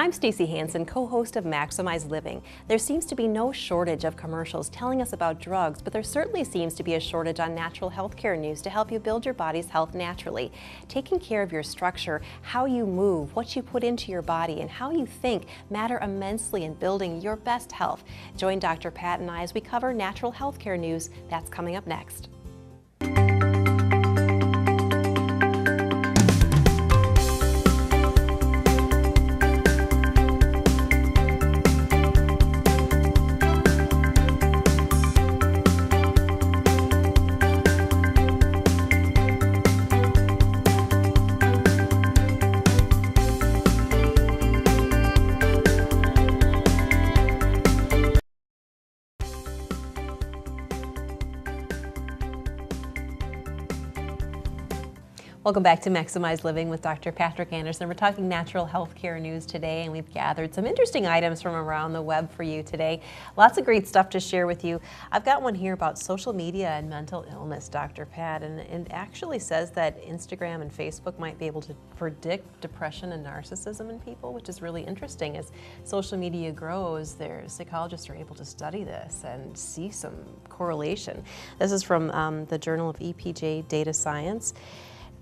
I'm Stacey Hansen, co-host of Maximize Living. There seems to be no shortage of commercials telling us about drugs, but there certainly seems to be a shortage on natural health care news to help you build your body's health naturally. Taking care of your structure, how you move, what you put into your body, and how you think matter immensely in building your best health. Join Dr. Pat and I as we cover natural health care news. That's coming up next. Welcome back to Maximize Living with Dr. Patrick Andersen. We're talking natural health care news today, and we've gathered some interesting items from around the web for you today. Lots of great stuff to share with you. I've got one here about social media and mental illness, Dr. Pat, and it actually says that Instagram and Facebook might be able to predict depression and narcissism in people, which is really interesting. As social media grows, psychologists are able to study this and see some correlation. This is from the Journal of EPJ Data Science.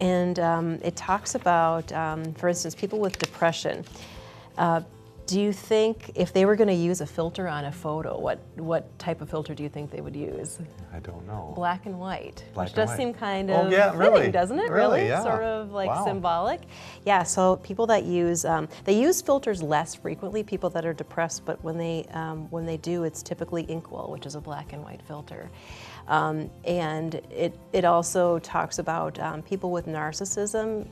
And it talks about, for instance, people with depression. Do you think if they were going to use a filter on a photo, what type of filter do you think they would use? I don't know. Black and white. Black which does and white. seem kind of really? doesn't it? Really, yeah. Sort of like Wow. symbolic. Yeah, so people that use, they use filters less frequently, people that are depressed, but when they do, it's typically Inkwell, which is a black and white filter. And it also talks about people with narcissism.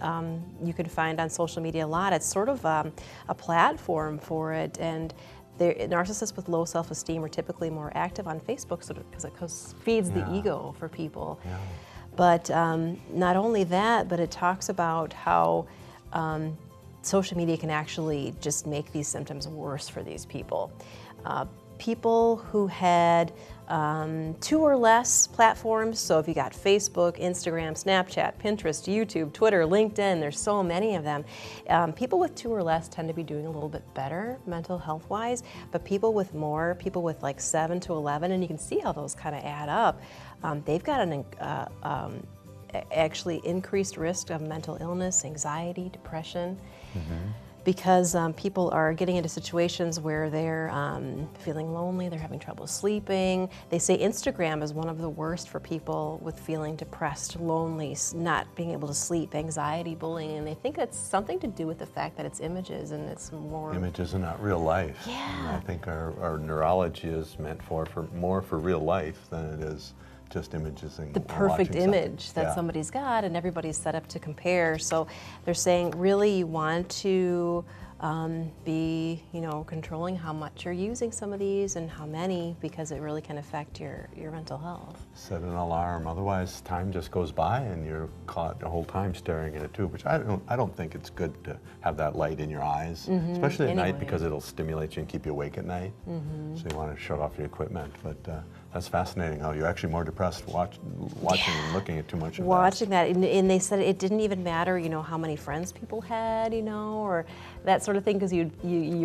You can find on social media a lot. It's sort of a platform for it, and narcissists with low self-esteem are typically more active on Facebook because it feeds the ego for people. Yeah. But not only that, but it talks about how social media can actually just make these symptoms worse for these people. People who had 2 or less platforms, so if you got Facebook, Instagram, Snapchat, Pinterest, YouTube, Twitter, LinkedIn, there's so many of them. People with 2 or less tend to be doing a little bit better mental health wise, but people with more, people with like 7 to 11, and you can see how those kind of add up, they've got an actually increased risk of mental illness, anxiety, depression. Mm-hmm. Because people are getting into situations where they're feeling lonely, they're having trouble sleeping. They say Instagram is one of the worst for people with feeling depressed, lonely, not being able to sleep, anxiety, bullying, and they think that's something to do with the fact that it's images and it's more... Images are not real life. Yeah. And I think our neurology is meant for more for real life than it is just images and the perfect watching image that somebody's got, and everybody's set up to compare. So they're saying really you want to be, controlling how much you're using some of these and how many, because it really can affect your mental health. Set an alarm, otherwise time just goes by and you're caught the whole time staring at it too, which I don't think it's good to have that light in your eyes, especially at night, because it'll stimulate you and keep you awake at night. So you want to shut off your equipment, but that's fascinating how you're actually more depressed watching and looking at too much of watching that. And they said it didn't even matter, how many friends people had, or that sort of thing, because you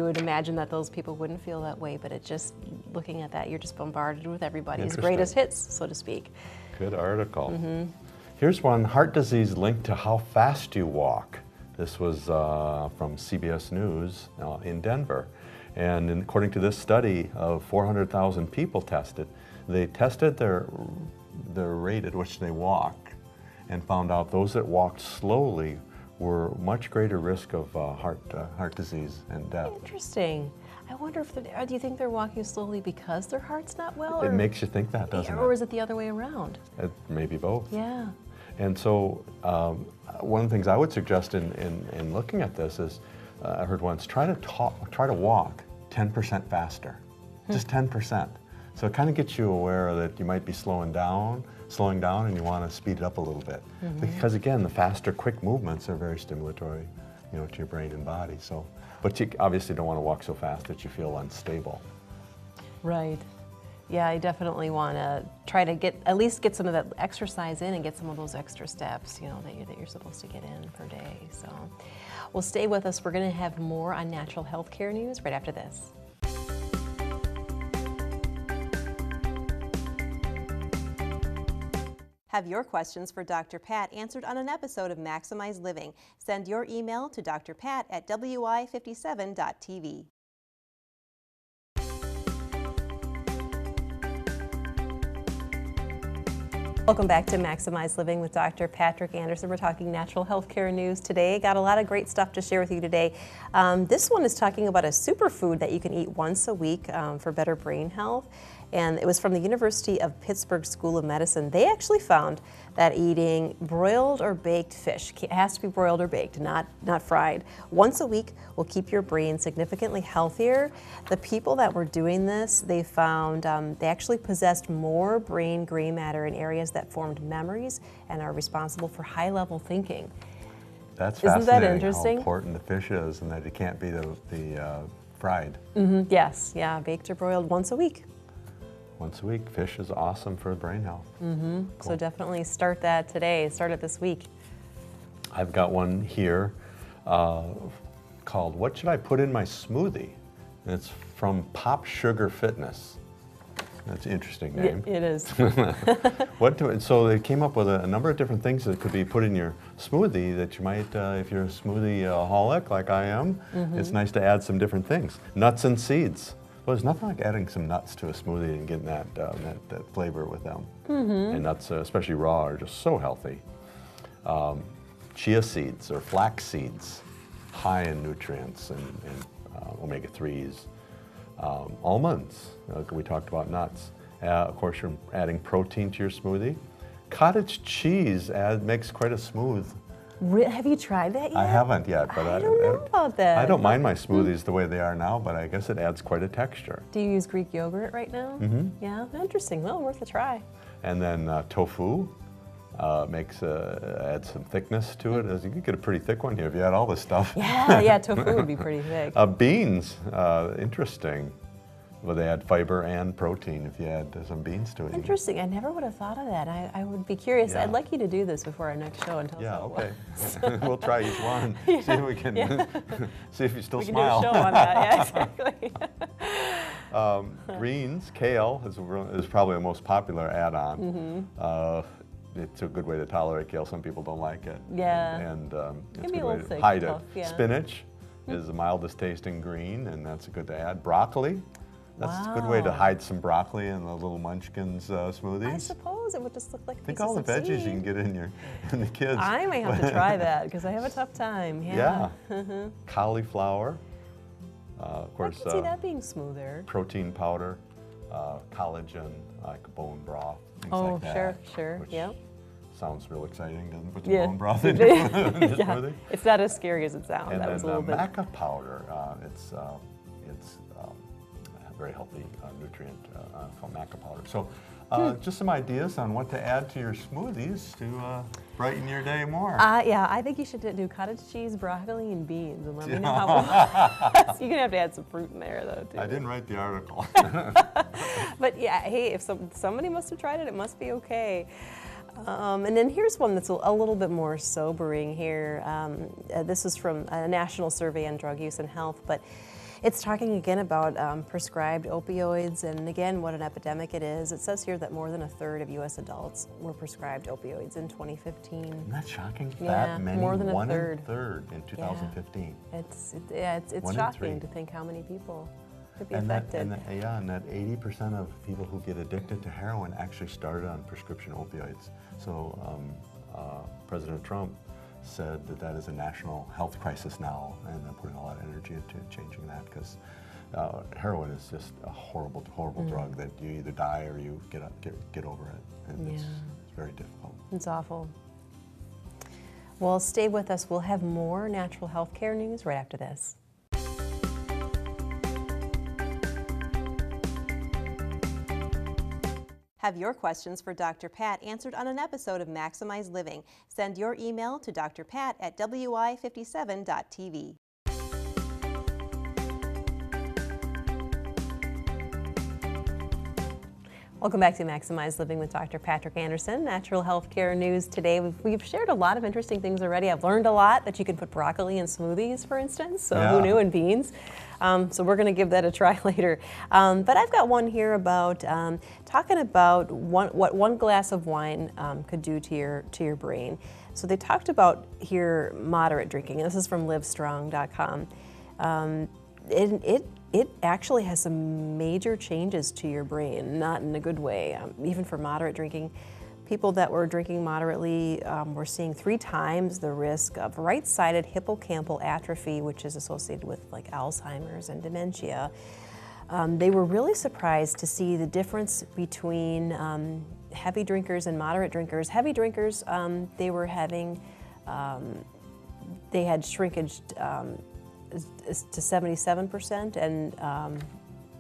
would imagine that those people wouldn't feel that way, but it just, looking at that, you're just bombarded with everybody's greatest hits, so to speak. Good article. Here's one, heart disease linked to how fast you walk. This was from CBS News in Denver. And according to this study of 400,000 people tested, they tested their rate at which they walk and found out those that walked slowly were much greater risk of heart disease and death. Interesting. I wonder if do you think they're walking slowly because their heart's not well? It makes you think that, doesn't it? Or is it the other way around? Maybe both. Yeah. And so one of the things I would suggest in looking at this is, I heard once, try to walk 10% faster, just 10%. So it kind of gets you aware that you might be slowing down, and you want to speed it up a little bit. Because again, the faster, quick movements are very stimulatory, to your brain and body. So, but you obviously don't want to walk so fast that you feel unstable. Right. Yeah, I definitely want to try to at least get some of that exercise in and get some of those extra steps, that you're supposed to get in per day. So, well, stay with us. We're going to have more on natural health care news right after this. Have your questions for Dr. Pat answered on an episode of Maximize Living. Send your email to drpat@wi57.tv. Welcome back to Maximize Living with Dr. Patrick Andersen. We're talking natural health care news today. Got a lot of great stuff to share with you today. This one is talking about a superfood that you can eat once a week for better brain health. And it was from the University of Pittsburgh School of Medicine. They actually found that eating broiled or baked fish, it has to be broiled or baked, not fried, once a week will keep your brain significantly healthier. The people that were doing this, they found they actually possessed more brain gray matter in areas that formed memories and are responsible for high-level thinking. That's Isn't fascinating, that interesting? how important the fish is and that it can't be the fried. Mm-hmm. Yes, yeah, baked or broiled once a week. Once a week. Fish is awesome for brain health. Mm-hmm. Cool. So definitely start that today. Start it this week. I've got one here called "What Should I Put in My Smoothie?" And it's from Pop Sugar Fitness. That's an interesting name. It is. So they came up with a number of different things that could be put in your smoothie that you might, if you're a smoothie-aholic like I am, it's nice to add some different things. Nuts and seeds. Well, there's nothing like adding some nuts to a smoothie and getting that flavor with them. And nuts, especially raw, are just so healthy. Chia seeds or flax seeds, high in nutrients and omega-3s. Almonds, we talked about nuts. Of course, you're adding protein to your smoothie. Cottage cheese makes quite a smooth. Have you tried that yet? I haven't yet, but I don't know about that. I don't mind my smoothies the way they are now, but I guess it adds quite a texture. Do you use Greek yogurt right now? Mm-hmm. Yeah, interesting. Well, worth a try. And then tofu adds some thickness to it. You could get a pretty thick one here if you add all this stuff. Yeah, tofu would be pretty thick. Beans, interesting. Well, they add fiber and protein if you add some beans to it. Interesting. I never would have thought of that. I would be curious. Yeah. I'd like you to do this before our next show and tell us how okay. it was. We'll try each one. See if we can. See if you still we smile. We can do a show on that. Yeah, exactly. Greens, kale is probably the most popular add-on. It's a good way to tolerate kale. Some people don't like it. Yeah. And it's be a a good way little to thick, hide tough, it. yeah. Spinach is the mildest tasting green, and that's good to add. Broccoli. That's a good way to Wow. hide some broccoli in the little munchkins smoothies. I suppose it would just look like Think pieces all the of veggies seed. you can get in the kids. I may have to try that because I have a tough time. Yeah. Cauliflower. Of course, I can see that being smoother. protein powder, collagen, like bone broth, things Oh, like that. sure. Which Yep. sounds real exciting, doesn't it? Put the Yeah. bone broth in your smoothie. It's not as scary as it sounds. And That then was a little bit. maca powder. It's a very healthy nutrient called maca powder. So just some ideas on what to add to your smoothies to brighten your day more. Yeah, I think you should do cottage cheese, broccoli, and beans, and let me know how. You're gonna have to add some fruit in there, though, too. I didn't write the article. But yeah, hey, if somebody must have tried it, it must be okay. And then here's one that's a little bit more sobering here. This is from a national survey on drug use and health, but it's talking again about prescribed opioids and again what an epidemic it is. It says here that more than a third of U.S. adults were prescribed opioids in 2015. Isn't that shocking? Yeah, That many? more than a One third. in third in 2015. It's One in shocking three. to think how many people could be And that affected. 80% of people who get addicted to heroin actually started on prescription opioids. So President Trump said that is a national health crisis now, and they're putting a lot of energy into changing that because heroin is just a horrible, horrible drug that you either die or you get over it, and it's very difficult. It's awful. Well, stay with us. We'll have more natural health care news right after this. Have your questions for Dr. Pat answered on an episode of Maximize Living. Send your email to drpat@wi57.tv. Welcome back to Maximize Living with Dr. Patrick Andersen. Natural healthcare news today. We've shared a lot of interesting things already. I've learned a lot that you can put broccoli in smoothies, for instance. So who knew, and beans. So we're going to give that a try later. But I've got one here about talking about what one glass of wine could do to your brain. So they talked about here moderate drinking. And this is from livestrong.com. It actually has some major changes to your brain, not in a good way. Even for moderate drinking, people that were drinking moderately were seeing 3 times the risk of right-sided hippocampal atrophy, which is associated with like Alzheimer's and dementia. They were really surprised to see the difference between heavy drinkers and moderate drinkers. Heavy drinkers, they were having, they had shrinkage to 77%, and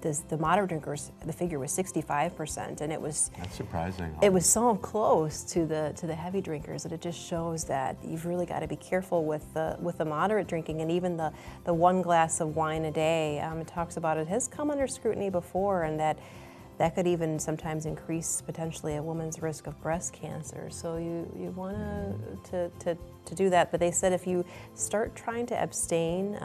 the moderate drinkers, the figure was 65%, and it was. That's surprising. Huh? It was so close to the heavy drinkers that it just shows that you've really got to be careful with the moderate drinking, and even the 1 glass of wine a day. It talks about it has come under scrutiny before, and that could even sometimes increase potentially a woman's risk of breast cancer. So you want to do that. But they said if you start trying to abstain,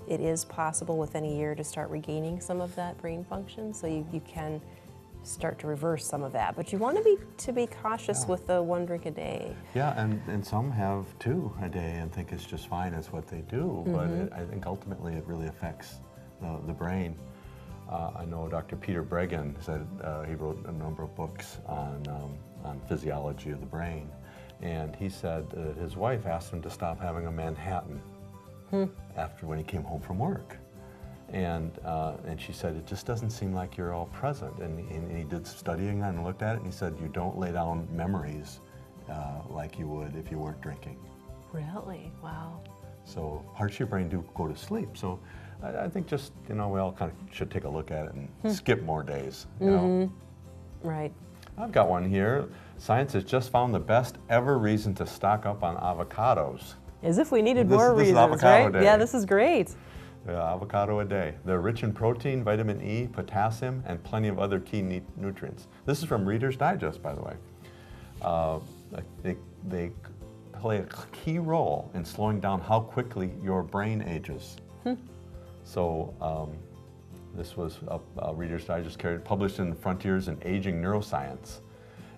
it is possible within a year to start regaining some of that brain function. So you can start to reverse some of that. But you want to be cautious with the 1 drink a day. Yeah, and some have 2 a day and think it's just fine. It's what they do. But I think ultimately it really affects the brain. I know Dr. Peter Breggin said he wrote a number of books on physiology of the brain, and he said that his wife asked him to stop having a Manhattan after when he came home from work, and she said it just doesn't seem like you're all present, and he did studying and looked at it, and he said you don't lay down memories like you would if you weren't drinking. Really? Wow. So parts of your brain do go to sleep. So I think just, we all kind of should take a look at it and skip more days, you know. Right. I've got one here. Science has just found the best ever reason to stock up on avocados. As if we needed more reasons, right? Day. Yeah, this is great. Avocado a day. They're rich in protein, vitamin E, potassium, and plenty of other key nutrients. This is from Reader's Digest, by the way. They play a key role in slowing down how quickly your brain ages. So this was a Reader's Digest published in Frontiers in Aging Neuroscience,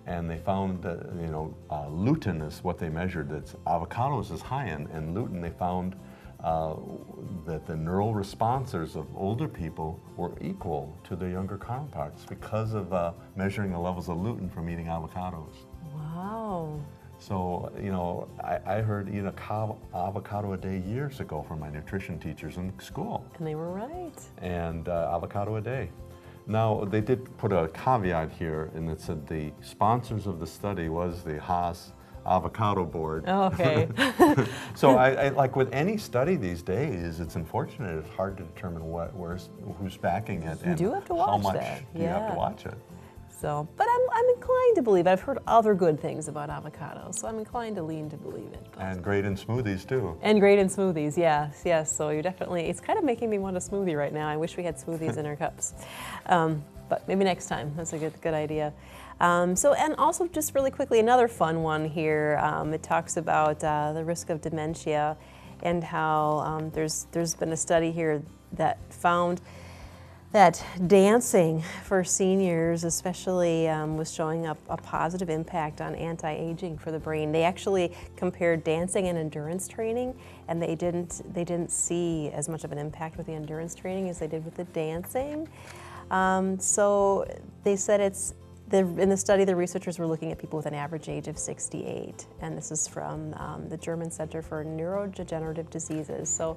and they found that lutein is what they measured. That avocados is high in, and lutein. They found that the neural responses of older people were equal to their younger counterparts because of measuring the levels of lutein from eating avocados. Wow. So, I heard eat an avocado a day years ago from my nutrition teachers in school. And they were right. And avocado a day. Now, they did put a caveat here, and it said the sponsors of the study was the Haas Avocado Board. Oh, okay. So, I like with any study these days, it's unfortunate. It's hard to determine who's backing it. You do have to watch how much that. you have to watch it. So, but I'm inclined to believe it. I've heard other good things about avocados, so I'm inclined to lean to believe it. But. And great in smoothies, too. And great in smoothies, yes. So you're definitely, it's kind of making me want a smoothie right now. I wish we had smoothies in our cups. But maybe next time. That's a good idea. So, and also just really quickly, another fun one here. It talks about the risk of dementia and how there's been a study here that found that dancing for seniors especially was showing up a positive impact on anti-aging for the brain. They actually compared dancing and endurance training, and they didn't see as much of an impact with the endurance training as they did with the dancing. So they said in the study, the researchers were looking at people with an average age of 68, and this is from the German Center for Neurodegenerative Diseases. So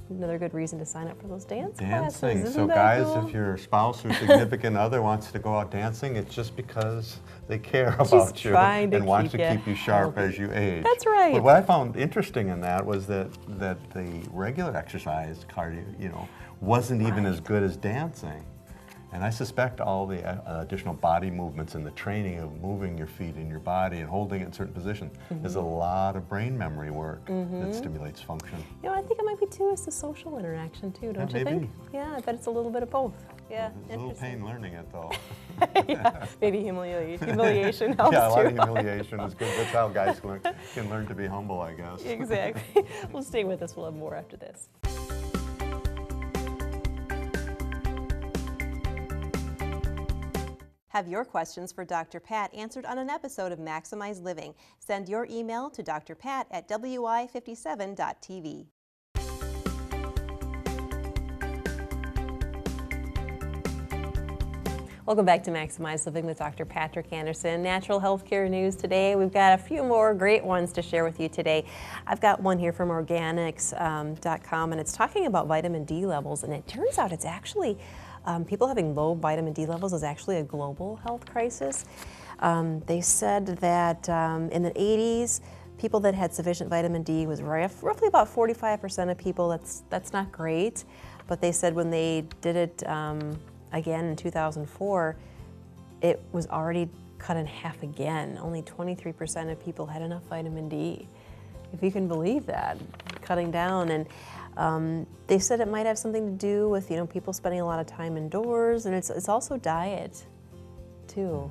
another good reason to sign up for those dance classes. So guys, cool? If your spouse or significant other wants to go out dancing, it's just because they care about you and want to keep you sharp as you age. That's right. But what I found interesting in that was that the regular exercise cardio, wasn't even as good as dancing. And I suspect all the additional body movements and the training of moving your feet in your body and holding it in certain positions is a lot of brain memory work that stimulates function. You know, I think it might be too is the social interaction too, don't you think? Yeah, I bet it's a little bit of both. Yeah, a little pain learning it though. Yeah, maybe humiliation helps yeah, a lot too. of humiliation is good. That's how guys can learn to be humble, I guess. Exactly. Well, stay with us. We'll have more after this. Have your questions for Dr. Pat answered on an episode of Maximize Living. Send your email to drpat@wi57.tv. Welcome back to Maximize Living with Dr. Patrick Andersen. Natural healthcare news today. We've got a few more great ones to share with you today. I've got one here from organics.com, and it's talking about vitamin D levels, and it turns out it's actually people having low vitamin D levels is actually a global health crisis. They said that in the 80s, people that had sufficient vitamin D was roughly about 45% of people. That's not great, but they said when they did it again in 2004, it was already cut in half again. Only 23% of people had enough vitamin D. If you can believe that, cutting down. And they said it might have something to do with, you know, people spending a lot of time indoors, and it's also diet too.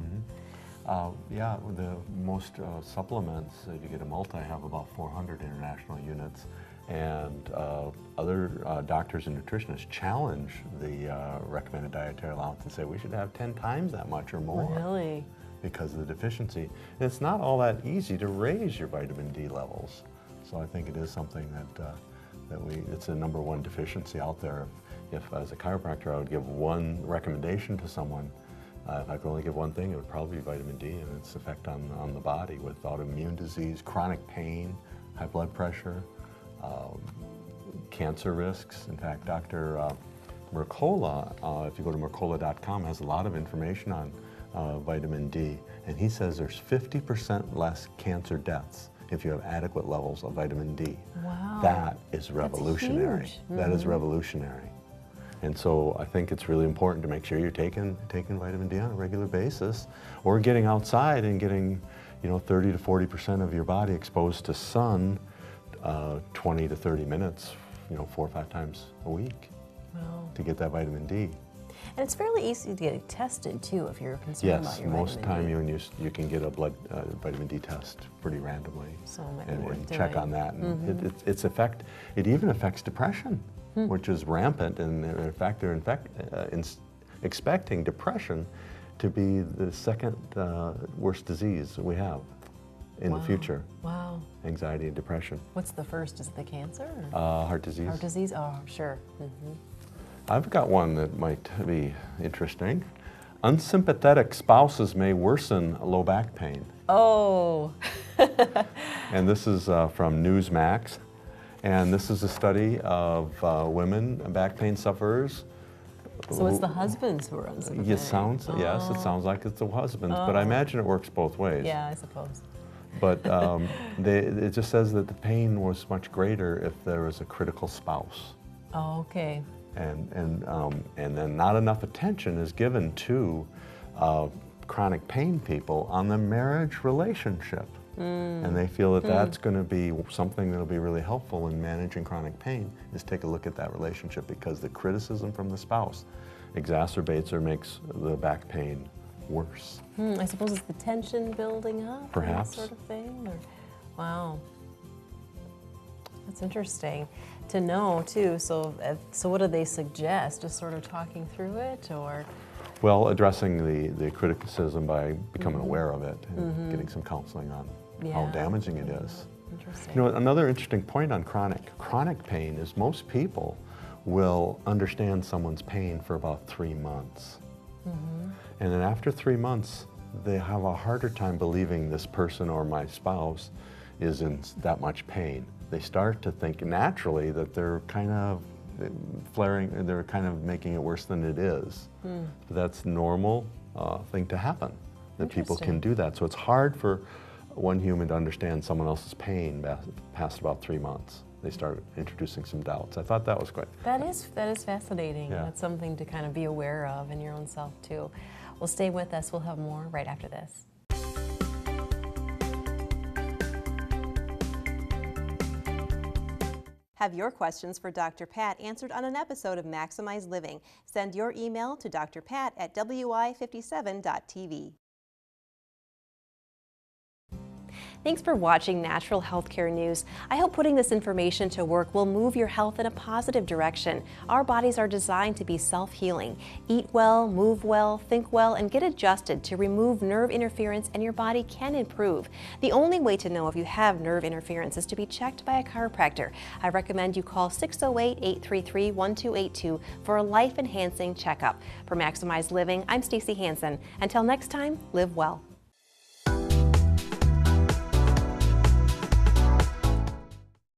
Yeah, the most supplements, if you get a multi, have about 400 international units. And other doctors and nutritionists challenge the recommended dietary allowance and say we should have 10 times that much or more. Really? Because of the deficiency. And it's not all that easy to raise your vitamin D levels. So I think it is something that it's a number one deficiency out there. If as a chiropractor I would give one recommendation to someone, if I could only give one thing, it would probably be vitamin D and its effect on the body with autoimmune disease, chronic pain, high blood pressure, cancer risks. In fact, Dr. Mercola, if you go to mercola.com, has a lot of information on vitamin D, and he says there's 50% less cancer deaths if you have adequate levels of vitamin D. Wow. That is revolutionary. That's huge. That is revolutionary. And so I think it's really important to make sure you're taking vitamin D on a regular basis, or getting outside and getting, 30 to 40% of your body exposed to sun 20 to 30 minutes, 4 or 5 times a week. Wow. To get that vitamin D. And it's fairly easy to get it tested too if you're concerned about your most vitamin D. time you can get a blood vitamin D test pretty randomly, So it might be worth and check doing. on that. And it even affects depression, which is rampant. And in fact, they're expecting depression to be the second worst disease we have in the future. Wow. Anxiety and depression. What's the first? Is it the cancer? Or? Heart disease. Heart disease? Oh, sure. I've got one that might be interesting. Unsympathetic spouses may worsen low back pain. Oh. And this is from Newsmax. And this is a study of women, back pain sufferers. So it's the husbands who are unsympathetic. Yes, it sounds like it's the husbands, but I imagine it works both ways. Yeah, I suppose. But it just says that the pain was much greater if there was a critical spouse. Oh, okay. And then not enough attention is given to chronic pain people on the marriage relationship. And they feel that that's going to be something that will be really helpful in managing chronic pain, is take a look at that relationship, because the criticism from the spouse exacerbates or makes the back pain worse. I suppose it's the tension building up, or that Perhaps. sort of thing. Or, wow. That's interesting to know too. So what do they suggest? Just sort of talking through it, or? Well, addressing the criticism by becoming aware of it and getting some counseling on how damaging it is. Interesting. Another interesting point on chronic pain is most people will understand someone's pain for about 3 months. And then after 3 months, they have a harder time believing this person or my spouse is in that much pain. They start to think naturally that they're kind of flaring, they're kind of making it worse than it is. But that's normal thing to happen, that people can do that. So it's hard for one human to understand someone else's pain past about 3 months. they started introducing some doubts. I thought that was quite. That is fascinating. Yeah. That's something to kind of be aware of in your own self too. Well, stay with us. We'll have more right after this. Have your questions for Dr. Pat answered on an episode of Maximize Living. Send your email to drpat@wi57.tv. Thanks for watching Natural Healthcare News. I hope putting this information to work will move your health in a positive direction. Our bodies are designed to be self-healing. Eat well, move well, think well, and get adjusted to remove nerve interference, and your body can improve. The only way to know if you have nerve interference is to be checked by a chiropractor. I recommend you call 608-833-1282 for a life-enhancing checkup. For Maximize Living, I'm Stacy Hansen. Until next time, live well.